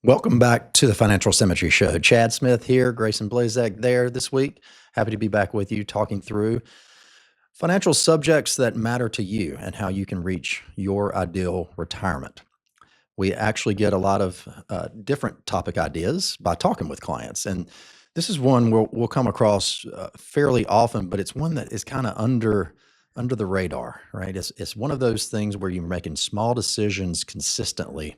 Welcome back to the Financial Symmetry Show. Chad Smith here, Grayson Blazek there this week. Happy to be back with you talking through financial subjects that matter to you and how you can reach your ideal retirement. We actually get a lot of different topic ideas by talking with clients. And this is one we'll come across fairly often, but it's one that is kind of under the radar, right? It's one of those things where you're making small decisions consistently,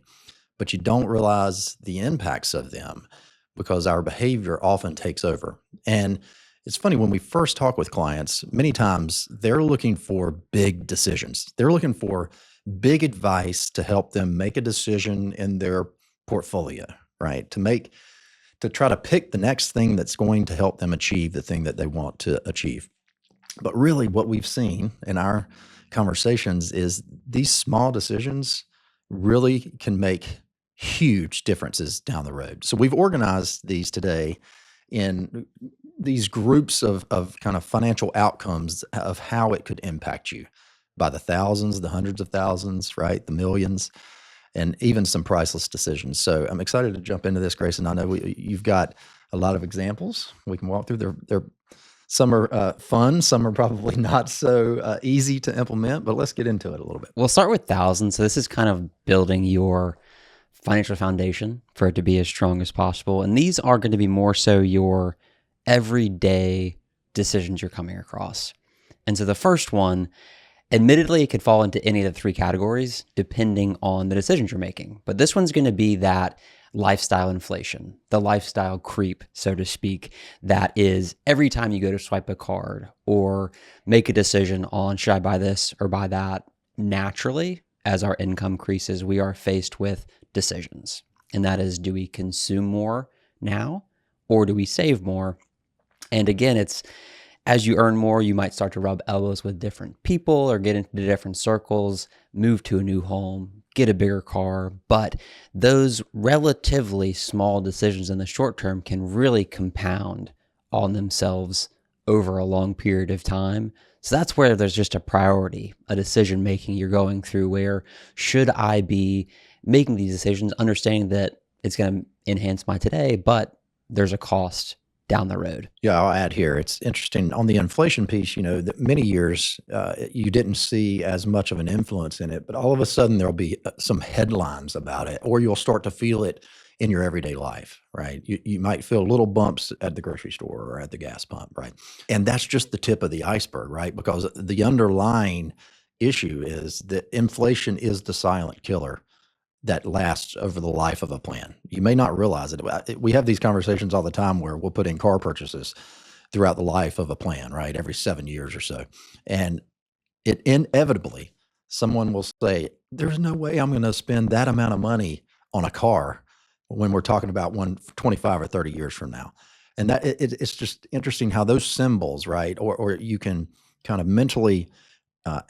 but you don't realize the impacts of them because our behavior often takes over. And it's funny, when we first talk with clients, many times they're looking for big decisions. They're looking for big advice to help them make a decision in their portfolio, right? To try to pick the next thing that's going to help them achieve the thing that they want to achieve. But really what we've seen in our conversations is these small decisions really can make huge differences down the road. So we've organized these today in these groups of kind of financial outcomes of how it could impact you by the thousands, the hundreds of thousands, right? The millions, and even some priceless decisions. So I'm excited to jump into this, Grayson. I know you've got a lot of examples we can walk through. Some are fun, some are probably not so easy to implement, but let's get into it a little bit. We'll start with thousands. So this is kind of building your financial foundation for it to be as strong as possible. And these are going to be more so your everyday decisions you're coming across. And so the first one, admittedly, it could fall into any of the three categories depending on the decisions you're making. But this one's going to be that lifestyle inflation, the lifestyle creep, so to speak, that is every time you go to swipe a card or make a decision on should I buy this or buy that, naturally, as our income increases, we are faced with decisions. And that is, do we consume more now or do we save more? And again, it's as you earn more, you might start to rub elbows with different people or get into different circles, move to a new home, get a bigger car. But those relatively small decisions in the short term can really compound on themselves over a long period of time. So that's where there's just a priority, a decision making you're going through where should I be making these decisions, understanding that it's going to enhance my today, but there's a cost down the road. Yeah, I'll add here. It's interesting on the inflation piece, that many years you didn't see as much of an influence in it, but all of a sudden there'll be some headlines about it, or you'll start to feel it in your everyday life, right? You might feel little bumps at the grocery store or at the gas pump, right? And that's just the tip of the iceberg, right? Because the underlying issue is that inflation is the silent killer that lasts over the life of a plan. You may not realize it. We have these conversations all the time where we'll put in car purchases throughout the life of a plan, right? Every 7 years or so. And it inevitably, someone will say, there's no way I'm going to spend that amount of money on a car when we're talking about one 25 or 30 years from now. And that it's just interesting how those symbols, right? Or you can kind of mentally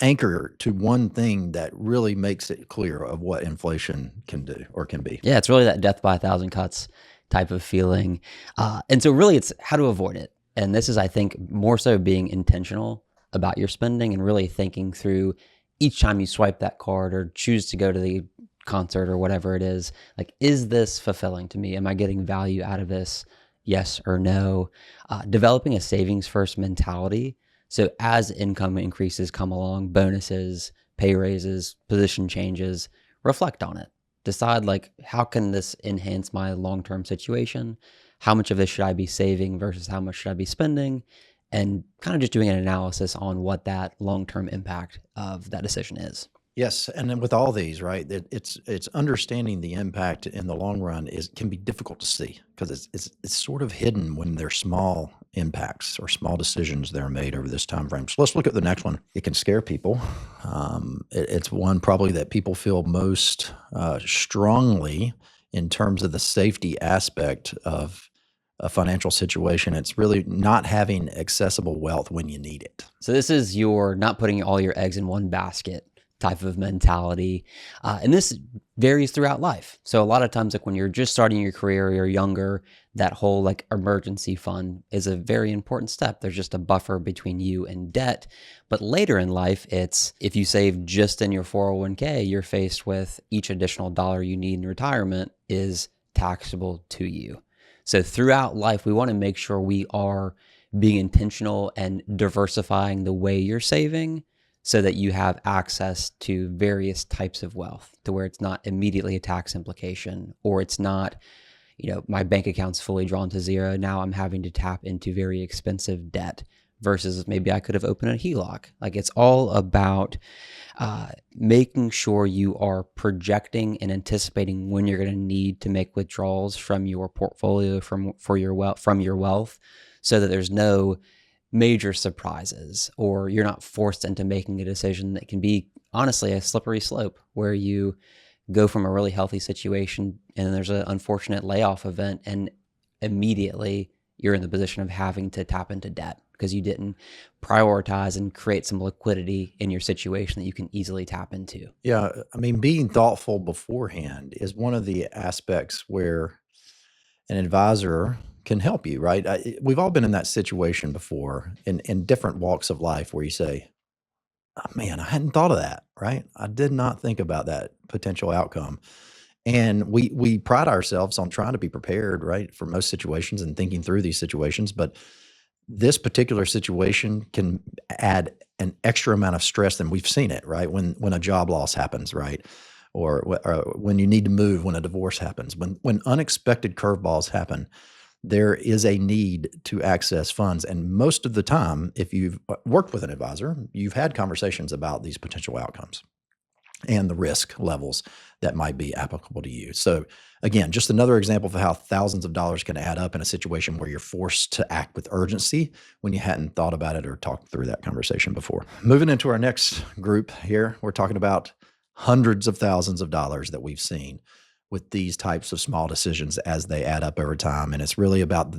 anchor to one thing that really makes it clear of what inflation can do or can be. Yeah, it's really that death by a thousand cuts type of feeling. And so really it's how to avoid it. And this is, I think, more so being intentional about your spending and really thinking through each time you swipe that card or choose to go to the concert or whatever it is, like, is this fulfilling to me? Am I getting value out of this? Yes or no? Developing a savings first mentality. So as income increases come along, bonuses, pay raises, position changes, reflect on it. Decide, like, how can this enhance my long-term situation? How much of this should I be saving versus how much should I be spending? And kind of just doing an analysis on what that long-term impact of that decision is. Yes, and then with all these, right, it's understanding the impact in the long run can be difficult to see because it's sort of hidden when they're small impacts or small decisions that are made over this time frame. So let's look at the next one. It can scare people. It's one probably that people feel most strongly in terms of the safety aspect of a financial situation. It's really not having accessible wealth when you need it. So this is your not putting all your eggs in one basket type of mentality. And this varies throughout life. So a lot of times, like when you're just starting your career, you're younger, that whole like emergency fund is a very important step. There's just a buffer between you and debt. But later in life, it's if you save just in your 401k, you're faced with each additional dollar you need in retirement is taxable to you. So throughout life, we want to make sure we are being intentional and diversifying the way you're saving so that you have access to various types of wealth, to where it's not immediately a tax implication, or it's not, my bank account's fully drawn to zero. Now I'm having to tap into very expensive debt versus maybe I could have opened a HELOC. Like, it's all about making sure you are projecting and anticipating when you're going to need to make withdrawals from your portfolio, from your wealth, so that there's no major surprises, or you're not forced into making a decision that can be honestly a slippery slope, where you go from a really healthy situation and then there's an unfortunate layoff event, and immediately you're in the position of having to tap into debt because you didn't prioritize and create some liquidity in your situation that you can easily tap into. Yeah, I mean, being thoughtful beforehand is one of the aspects where an advisor can help you, right? We've all been in that situation before in different walks of life where you say, oh, man, I hadn't thought of that, right? I did not think about that potential outcome. And we pride ourselves on trying to be prepared, right, for most situations and thinking through these situations. But this particular situation can add an extra amount of stress than we've seen it, right? When a job loss happens, right? Or when you need to move, when a divorce happens, when unexpected curveballs happen, there is a need to access funds. And most of the time, if you've worked with an advisor, you've had conversations about these potential outcomes and the risk levels that might be applicable to you. So again, just another example of how thousands of dollars can add up in a situation where you're forced to act with urgency when you hadn't thought about it or talked through that conversation before. Moving into our next group here, we're talking about hundreds of thousands of dollars that we've seen with these types of small decisions as they add up over time. And it's really about,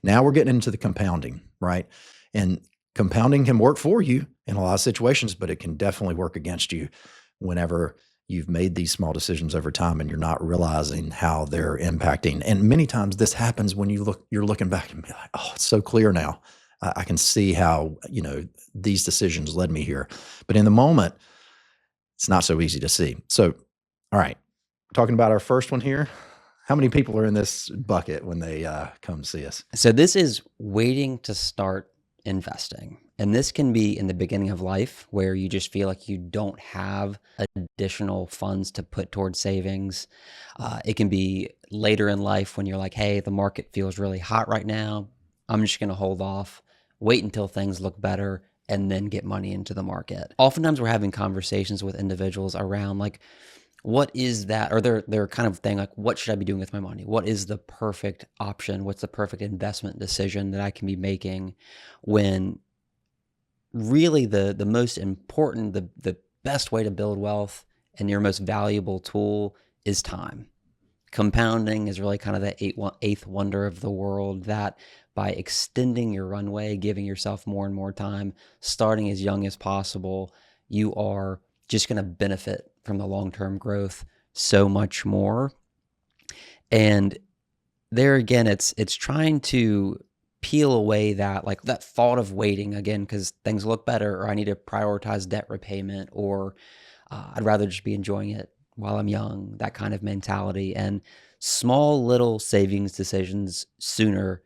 now we're getting into the compounding, right? And compounding can work for you in a lot of situations, but it can definitely work against you whenever you've made these small decisions over time and you're not realizing how they're impacting. And many times this happens when you're looking back and be like, oh, it's so clear now. I can see how, these decisions led me here. But in the moment, it's not so easy to see. So, all right, talking about our first one here. How many people are in this bucket when they come see us? So this is waiting to start investing. And this can be in the beginning of life where you just feel like you don't have additional funds to put towards savings. It can be later in life when you're like, hey, the market feels really hot right now. I'm just going to hold off, wait until things look better, and then get money into the market. Oftentimes we're having conversations with individuals around like, what is that? Or they're kind of thing like, what should I be doing with my money? What is the perfect option? What's the perfect investment decision that I can be making, when really the most important, the best way to build wealth and your most valuable tool is time. Compounding is really kind of the eighth wonder of the world, that by extending your runway, giving yourself more and more time, starting as young as possible, you are just going to benefit from the long-term growth so much more. And there again, it's trying to peel away that thought of waiting again because things look better, or I need to prioritize debt repayment, or I'd rather just be enjoying it while I'm young, that kind of mentality. And small little savings decisions sooner,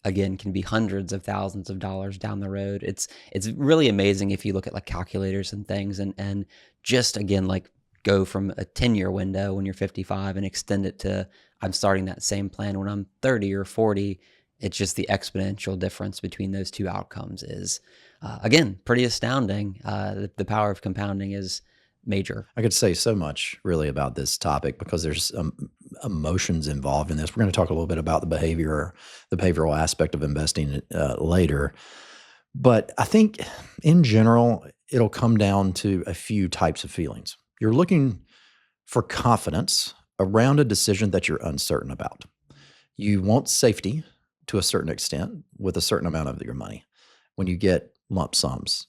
again, can be hundreds of thousands of dollars down the road. It's really amazing if you look at like calculators and things and just again, like go from a 10-year window when you're 55 and extend it to I'm starting that same plan when I'm 30 or 40. It's just the exponential difference between those two outcomes is, again, pretty astounding. The power of compounding is major. I could say so much really about this topic because there's emotions involved in this. We're going to talk a little bit about the behavioral aspect of investing later. But I think in general, it'll come down to a few types of feelings. You're looking for confidence around a decision that you're uncertain about. You want safety to a certain extent with a certain amount of your money. When you get lump sums,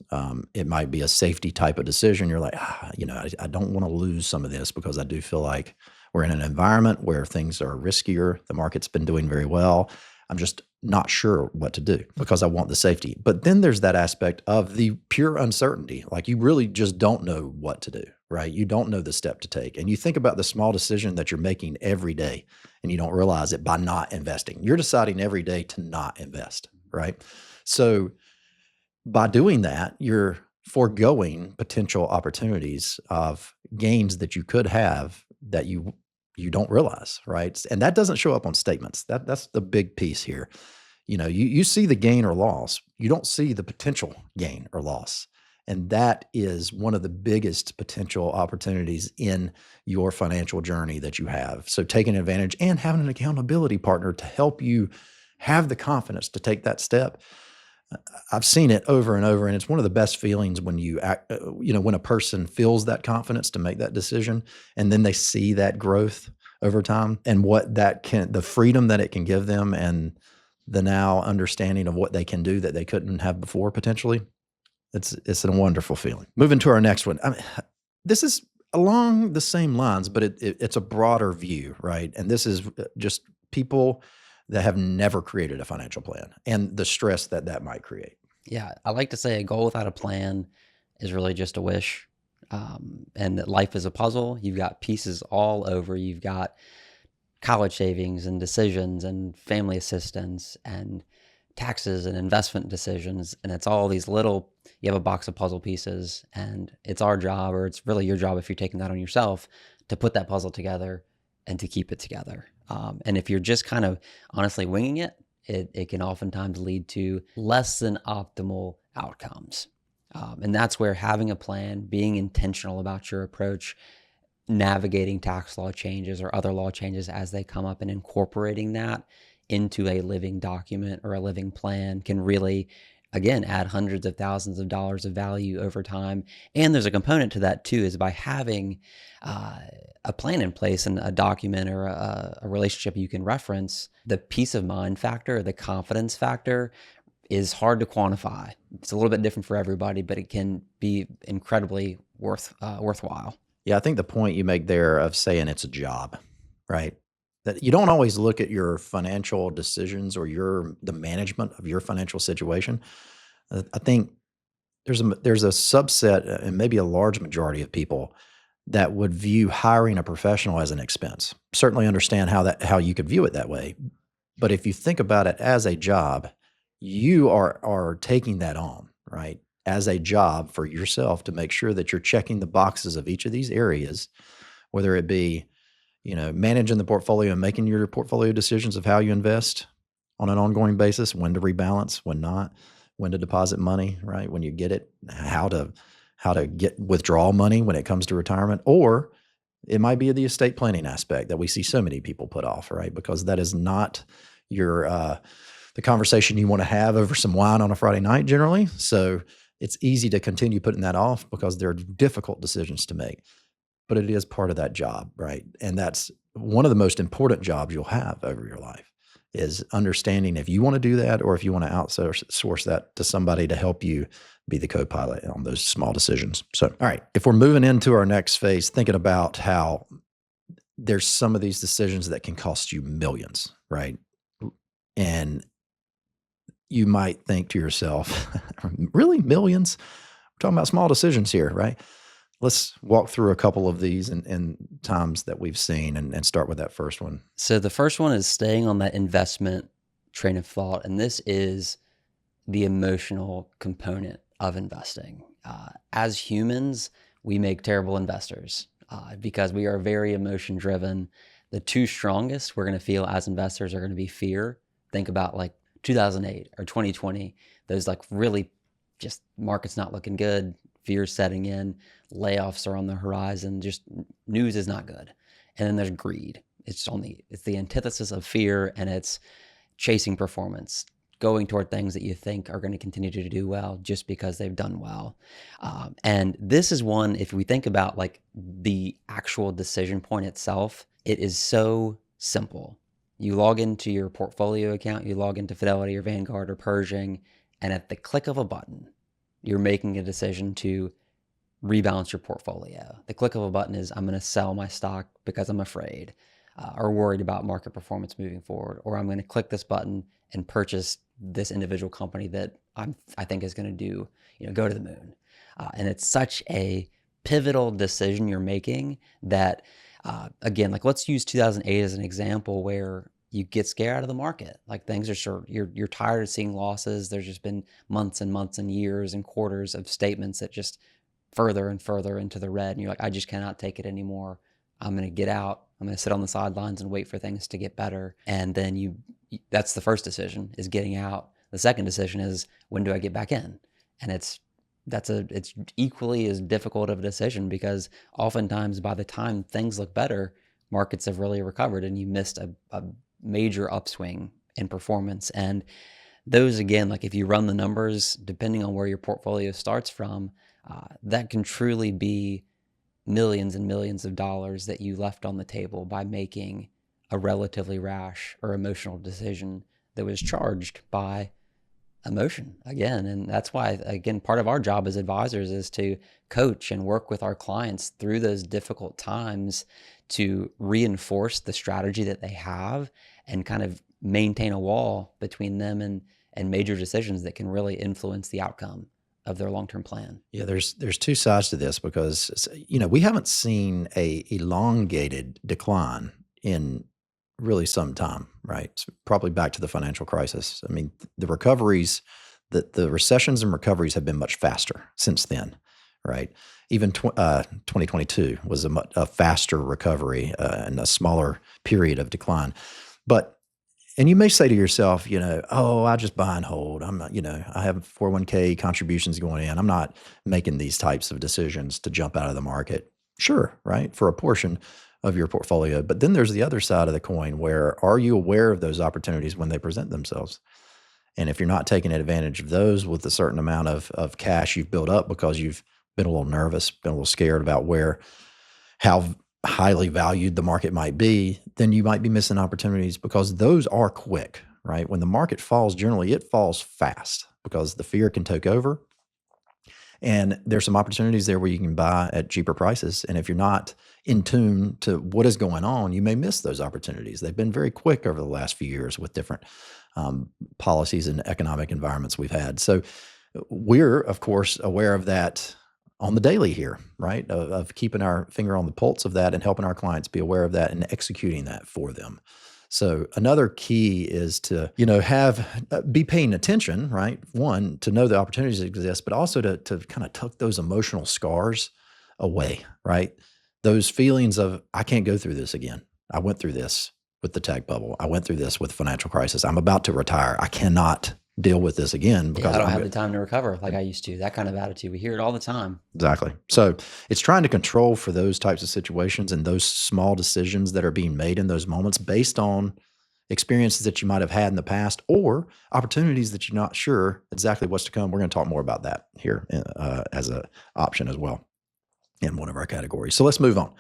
it might be a safety type of decision. You're like, I don't want to lose some of this because I do feel like we're in an environment where things are riskier. The market's been doing very well. I'm just not sure what to do because I want the safety. But then there's that aspect of the pure uncertainty. Like you really just don't know what to do, right? You don't know the step to take. And you think about the small decision that you're making every day and you don't realize it by not investing. You're deciding every day to not invest, right? So by doing that, you're foregoing potential opportunities of gains that you could have that you don't realize, right? And that doesn't show up on statements. That's the big piece here. You see the gain or loss. You don't see the potential gain or loss. And that is one of the biggest potential opportunities in your financial journey that you have. So taking advantage and having an accountability partner to help you have the confidence to take that step. I've seen it over and over, and it's one of the best feelings when you act, when a person feels that confidence to make that decision, and then they see that growth over time and the freedom that it can give them, and the now understanding of what they can do that they couldn't have before potentially. It's a wonderful feeling. Moving to our next one. This is along the same lines, but it's a broader view, right? And this is just people that have never created a financial plan and the stress that might create. Yeah, I like to say a goal without a plan is really just a wish. And that life is a puzzle. You've got pieces all over. You've got college savings and decisions and family assistance and taxes and investment decisions. And it's all these you have a box of puzzle pieces, and it's our job, or it's really your job if you're taking that on yourself, to put that puzzle together and to keep it together. And if you're just kind of honestly winging it, it can oftentimes lead to less than optimal outcomes. And that's where having a plan, being intentional about your approach, navigating tax law changes or other law changes as they come up, and incorporating that into a living document or a living plan can really, again, add hundreds of thousands of dollars of value over time. And there's a component to that too, is by having a plan in place and a document or a relationship you can reference, the peace of mind factor, the confidence factor is hard to quantify. It's a little bit different for everybody, but it can be incredibly worthwhile. Yeah, I think the point you make there of saying it's a job, right? That you don't always look at your financial decisions or the management of your financial situation. I think there's a subset and maybe a large majority of people that would view hiring a professional as an expense. Certainly understand how you could view it that way. But if you think about it as a job, you are taking that on, right? As a job for yourself to make sure that you're checking the boxes of each of these areas, whether it be, managing the portfolio and making your portfolio decisions of how you invest on an ongoing basis, when to rebalance, when not, when to deposit money, right? When you get it, how to withdraw money when it comes to retirement, or it might be the estate planning aspect that we see so many people put off, right? Because that is not the conversation you want to have over some wine on a Friday night generally. So it's easy to continue putting that off because they're difficult decisions to make, but it is part of that job, right? And that's one of the most important jobs you'll have over your life, is understanding if you want to do that or if you want to outsource that to somebody to help you be the co-pilot on those small decisions. So, all right, if we're moving into our next phase, thinking about how there's some of these decisions that can cost you millions, right? And you might think to yourself, really, millions? We're talking about small decisions here, right? Let's walk through a couple of these and times that we've seen and start with that first one. So the first one is staying on that investment train of thought. And this is the emotional component of investing. As humans, we make terrible investors because we are very emotion driven. The two strongest we're going to feel as investors are going to be fear. Think about like 2008 or 2020, those like really just market's not looking good, fear setting in, layoffs are on the horizon, just news is not good. And then there's greed. It's the antithesis of fear, and it's chasing performance, going toward things that you think are going to continue to do well just because they've done well. And this is one, if we think about like the actual decision point itself, it is so simple. You log into your portfolio account, you log into Fidelity or Vanguard or Pershing, and at the click of a button, you're making a decision to rebalance your portfolio. The click of a button is, I'm going to sell my stock because I'm afraid or worried about market performance moving forward, or I'm going to click this button and purchase this individual company that I think is going to go to the moon. And it's such a pivotal decision you're making that, again, like let's use 2008 as an example where you get scared out of the market. Like things are sure you're tired of seeing losses. There's just been months and months and years and quarters of statements that just further and further into the red. And you're like, I just cannot take it anymore. I'm going to get out. I'm going to sit on the sidelines and wait for things to get better. And then that's the first decision, is getting out. The second decision is, when do I get back in? And it's equally as difficult of a decision, because oftentimes by the time things look better, markets have really recovered and you missed a major upswing in performance. And those, again, like if you run the numbers, depending on where your portfolio starts from, that can truly be millions and millions of dollars that you left on the table by making a relatively rash or emotional decision that was charged by emotion again. And that's why, again, part of our job as advisors is to coach and work with our clients through those difficult times to reinforce the strategy that they have and kind of maintain a wall between them and major decisions that can really influence the outcome of their long-term plan. Yeah, there's two sides to this, because we haven't seen a elongated decline in really some time, right? It's probably back to the financial crisis. I mean, the recoveries, the recessions and recoveries have been much faster since then, right? Even 2022 was a faster recovery and a smaller period of decline. And you may say to yourself, oh, I just buy and hold. I'm not, I have 401k contributions going in. I'm not making these types of decisions to jump out of the market. Sure, right? For a portion of your portfolio. But then there's the other side of the coin, where are you aware of those opportunities when they present themselves? And if you're not taking advantage of those with a certain amount of cash you've built up because you've been a little nervous, been a little scared about how highly valued the market might be, then you might be missing opportunities, because those are quick, right? When the market falls, generally it falls fast because the fear can take over. And there's some opportunities there where you can buy at cheaper prices. And if you're not in tune to what is going on, you may miss those opportunities. They've been very quick over the last few years with different policies and economic environments we've had. So we're, of course, aware of that on the daily here, right? Of keeping our finger on the pulse of that and helping our clients be aware of that and executing that for them. So another key is to, be paying attention, right? One, to know the opportunities that exist, but also to kind of tuck those emotional scars away, right? Those feelings of, I can't go through this again. I went through this with the tech bubble. I went through this with financial crisis. I'm about to retire. I cannot deal with this again because I don't have the time to recover like I used to. That kind of attitude. We hear it all the time. Exactly. So it's trying to control for those types of situations and those small decisions that are being made in those moments based on experiences that you might have had in the past or opportunities that you're not sure exactly what's to come. We're going to talk more about that here as an option as well in one of our categories. So let's move on.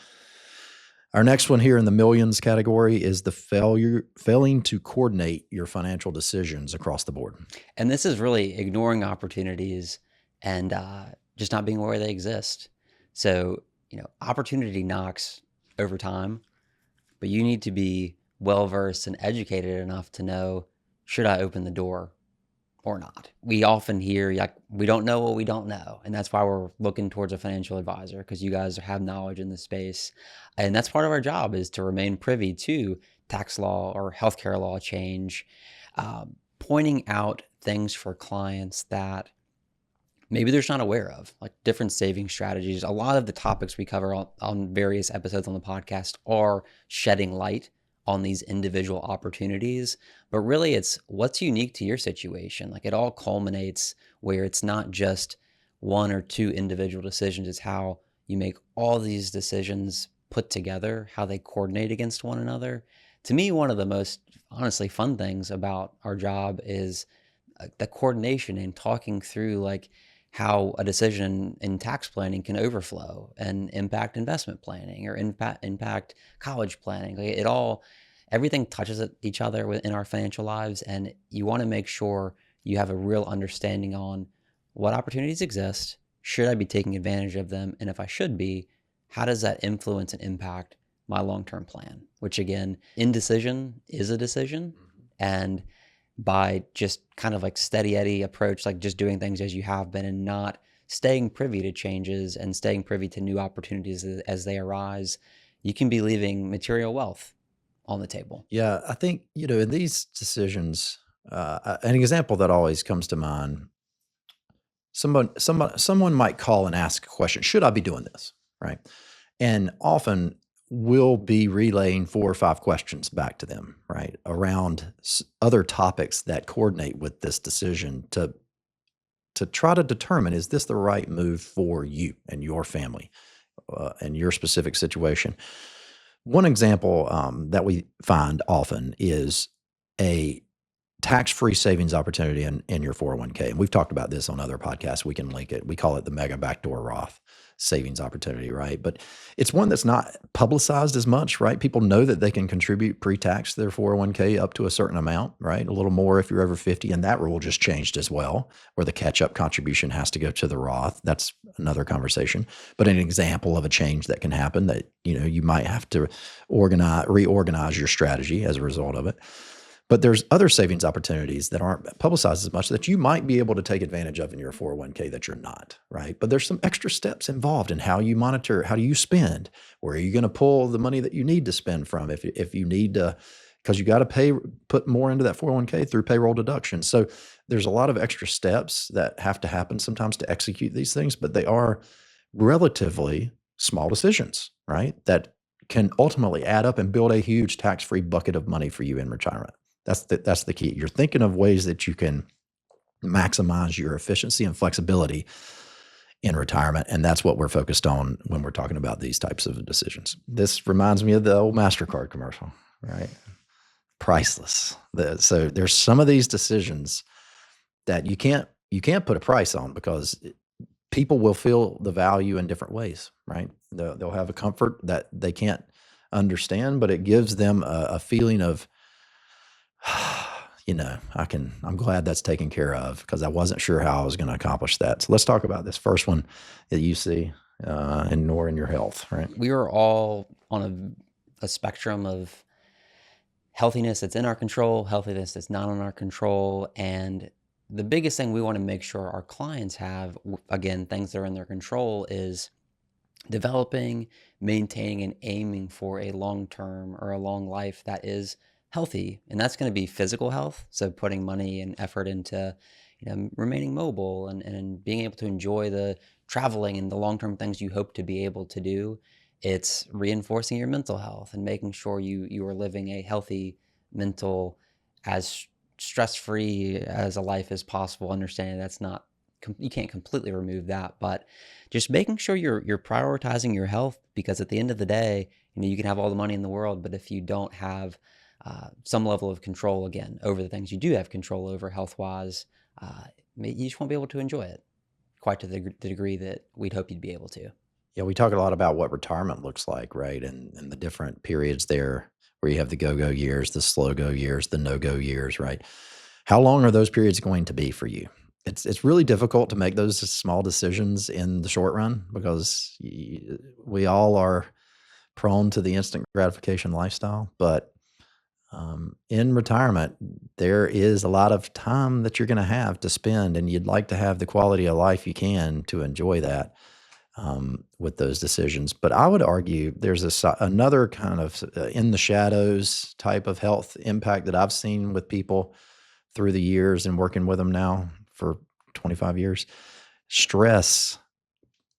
Our next one here in the millions category is the failing to coordinate your financial decisions across the board. And this is really ignoring opportunities and just not being aware they exist. So, opportunity knocks over time, but you need to be well-versed and educated enough to know, should I open the door or not? We often hear, we don't know what we don't know. And that's why we're looking towards a financial advisor, because you guys have knowledge in the space. And that's part of our job, is to remain privy to tax law or healthcare law change, pointing out things for clients that maybe they're just not aware of, like different saving strategies. A lot of the topics we cover on various episodes on the podcast are shedding light on these individual opportunities, but really it's what's unique to your situation. Like it all culminates where it's not just one or two individual decisions. It's how you make all these decisions put together, how they coordinate against one another. To me, one of the most honestly fun things about our job is the coordination and talking through like how a decision in tax planning can overflow and impact investment planning or impact college planning. Like everything touches each other in our financial lives, and you want to make sure you have a real understanding on what opportunities exist, should I be taking advantage of them, and if I should be, how does that influence and impact my long-term plan? Which again, indecision is a decision, and by just kind of like steady Eddie approach, like just doing things as you have been and not staying privy to changes and staying privy to new opportunities as they arise, you can be leaving material wealth on the table. Yeah, I think, in these decisions, an example that always comes to mind, someone might call and ask a question, should I be doing this? Right. And often we'll be relaying 4 or 5 questions back to them, right, around other topics that coordinate with this decision to try to determine, is this the right move for you and your family and your specific situation? One example that we find often is a tax-free savings opportunity in your 401k. And we've talked about this on other podcasts. We can link it. We call it the mega backdoor Roth savings opportunity, right? But it's one that's not publicized as much, right? People know that they can contribute pre-tax to their 401k up to a certain amount, right? A little more if you're over 50. And that rule just changed as well, where the catch-up contribution has to go to the Roth. That's another conversation. But an example of a change that can happen that, you might have to reorganize your strategy as a result of it. But there's other savings opportunities that aren't publicized as much that you might be able to take advantage of in your 401k that you're not, right? But there's some extra steps involved in how you monitor, how do you spend, where are you going to pull the money that you need to spend from if you need to, because you got to put more into that 401k through payroll deduction. So there's a lot of extra steps that have to happen sometimes to execute these things, but they are relatively small decisions, right? That can ultimately add up and build a huge tax-free bucket of money for you in retirement. That's the key. You're thinking of ways that you can maximize your efficiency and flexibility in retirement, and that's what we're focused on when we're talking about these types of decisions. This reminds me of the old MasterCard commercial, right? Priceless. So there's some of these decisions that you can't put a price on because people will feel the value in different ways, right? They'll have a comfort that they can't understand, but it gives them a feeling of, I'm glad that's taken care of because I wasn't sure how I was going to accomplish that. So let's talk about this first one that you see in your health, right? We are all on a spectrum of healthiness that's in our control, healthiness that's not in our control. And the biggest thing we want to make sure our clients have, again, things that are in their control, is developing, maintaining, and aiming for a long-term or a long life that is healthy. And that's going to be physical health. So putting money and effort into, remaining mobile and being able to enjoy the traveling and the long-term things you hope to be able to do. It's reinforcing your mental health and making sure you are living a healthy mental, as stress-free as a life as possible. Understanding that's not, you can't completely remove that, but just making sure you're prioritizing your health, because at the end of the day, you can have all the money in the world, but if you don't have some level of control, again, over the things you do have control over health-wise, you just won't be able to enjoy it quite to the degree that we'd hope you'd be able to. Yeah, we talk a lot about what retirement looks like, right? And the different periods there where you have the go-go years, the slow-go years, the no-go years, right? How long are those periods going to be for you? It's really difficult to make those small decisions in the short run because we all are prone to the instant gratification lifestyle. But in retirement, there is a lot of time that you're going to have to spend, and you'd like to have the quality of life you can to enjoy that with those decisions. But I would argue there's another kind of in the shadows type of health impact that I've seen with people through the years and working with them now for 25 years. Stress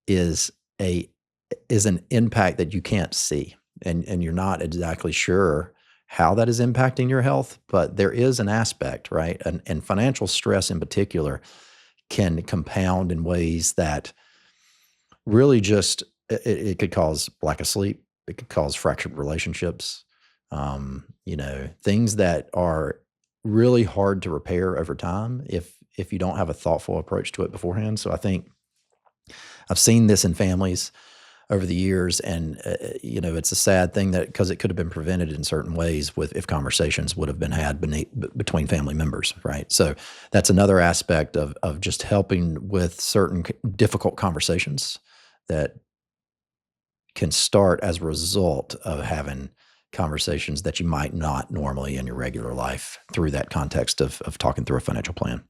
is an impact that you can't see, and you're not exactly sure how that is impacting your health, but there is an aspect, right? And financial stress in particular can compound in ways that really just, it could cause lack of sleep. It could cause fractured relationships, things that are really hard to repair over time if you don't have a thoughtful approach to it beforehand. So I think I've seen this in families over the years, and it's a sad thing that because it could have been prevented in certain ways if conversations would have been had between family members, right? So that's another aspect of just helping with certain difficult conversations that can start as a result of having conversations that you might not normally in your regular life through that context of talking through a financial plan.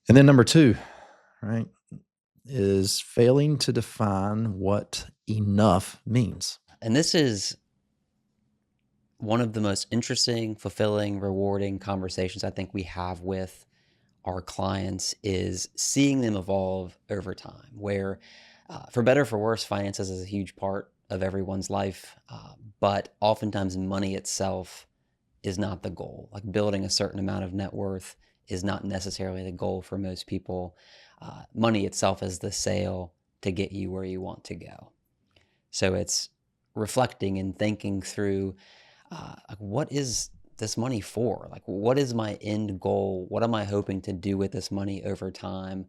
And then number 2, right? is failing to define what enough means. And this is one of the most interesting, fulfilling, rewarding conversations I think we have with our clients is seeing them evolve over time, where for better or for worse, finances is a huge part of everyone's life, but oftentimes money itself is not the goal. Like building a certain amount of net worth is not necessarily the goal for most people. Money itself is the sail to get you where you want to go. So it's reflecting and thinking through like, what is this money for? Like, what is my end goal? What am I hoping to do with this money over time?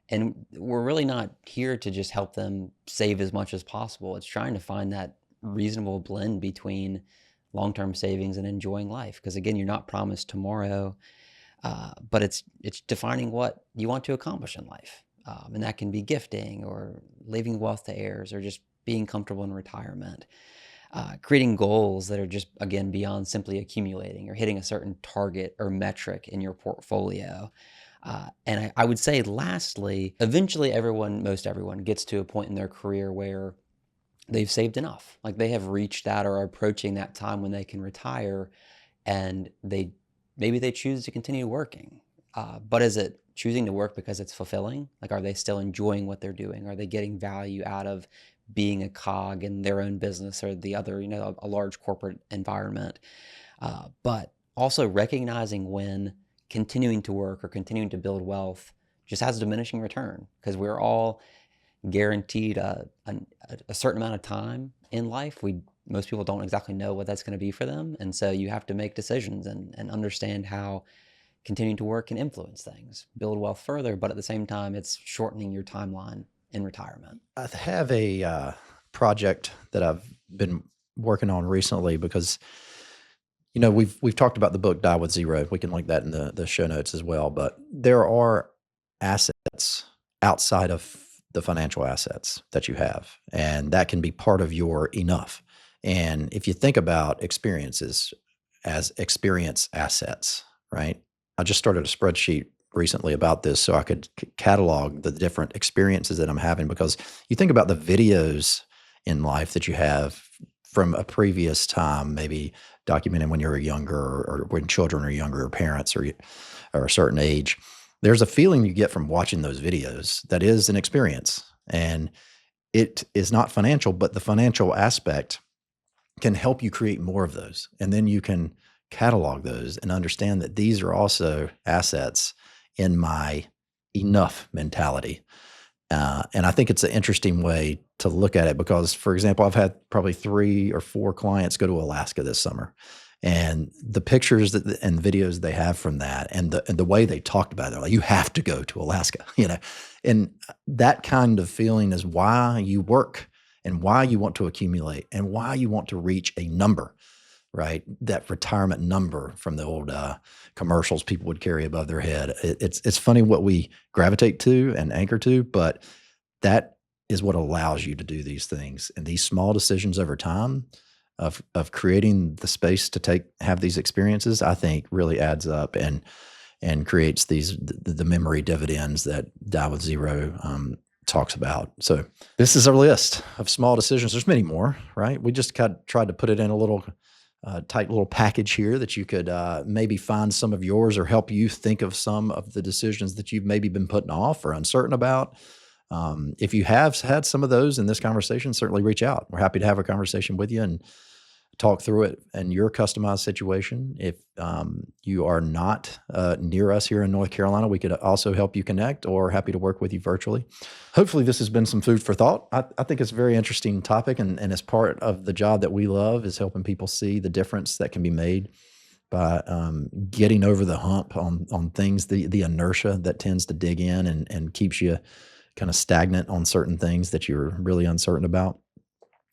And we're really not here to just help them save as much as possible. It's trying to find that reasonable blend between long-term savings and enjoying life. Because again, you're not promised tomorrow, but it's defining what you want to accomplish in life. And that can be gifting or leaving wealth to heirs or just being comfortable in retirement. Creating goals that are just, again, beyond simply accumulating or hitting a certain target or metric in your portfolio. And I would say, lastly, eventually most everyone gets to a point in their career where they've saved enough. Like they have reached that or are approaching that time when they can retire, and maybe they choose to continue working. But is it choosing to work because it's fulfilling? Like, are they still enjoying what they're doing? Are they getting value out of being a cog in their own business or the other, a large corporate environment? But also recognizing when continuing to work or continuing to build wealth just has a diminishing return, because we're all guaranteed a certain amount of time in life. Most people don't exactly know what that's going to be for them. And so you have to make decisions and understand how continuing to work can influence things, build wealth further, but at the same time, it's shortening your timeline in retirement. I have a project that I've been working on recently because, we've talked about the book Die with Zero. We can link that in the show notes as well. But there are assets outside of the financial assets that you have, and that can be part of your enough. And if you think about experiences as experience assets, right? I just started a spreadsheet recently about this so I could catalog the different experiences that I'm having, because you think about the videos in life that you have from a previous time, maybe documenting when you were younger or when children are younger or parents or a certain age. There's a feeling you get from watching those videos that is an experience, and it is not financial, but the financial aspect can help you create more of those. And then you can catalog those and understand that these are also assets in my enough mentality. And I think it's an interesting way to look at it because, for example, I've had probably 3 or 4 clients go to Alaska this summer, and the pictures and videos they have from that, and the way they talked about it, they're like, you have to go to Alaska, and that kind of feeling is why you work and why you want to accumulate and why you want to reach a number, right? That retirement number from the old commercials people would carry above their head. It's funny what we gravitate to and anchor to, but that is what allows you to do these things. And these small decisions over time of creating the space to have these experiences, I think really adds up and creates the memory dividends that Die with Zero talks about. So this is our list of small decisions. There's many more, right? We just tried to put it in a little tight little package here that you could maybe find some of yours or help you think of some of the decisions that you've maybe been putting off or uncertain about. If you have had some of those in this conversation, certainly reach out. We're happy to have a conversation with you and talk through it in your customized situation. If you are not near us here in North Carolina, we could also help you connect, or happy to work with you virtually. Hopefully this has been some food for thought. I think it's a very interesting topic, and as part of the job that we love is helping people see the difference that can be made by getting over the hump on things, the inertia that tends to dig in and keeps you kind of stagnant on certain things that you're really uncertain about.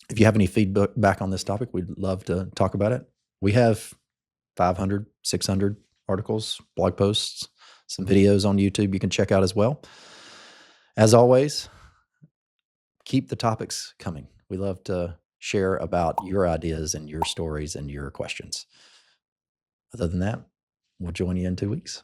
If you have any feedback on this topic, we'd love to talk about it. We have 500, 600 articles, blog posts, some videos on YouTube you can check out as well. As always, keep the topics coming. We love to share about your ideas and your stories and your questions. Other than that, we'll join you in 2 weeks.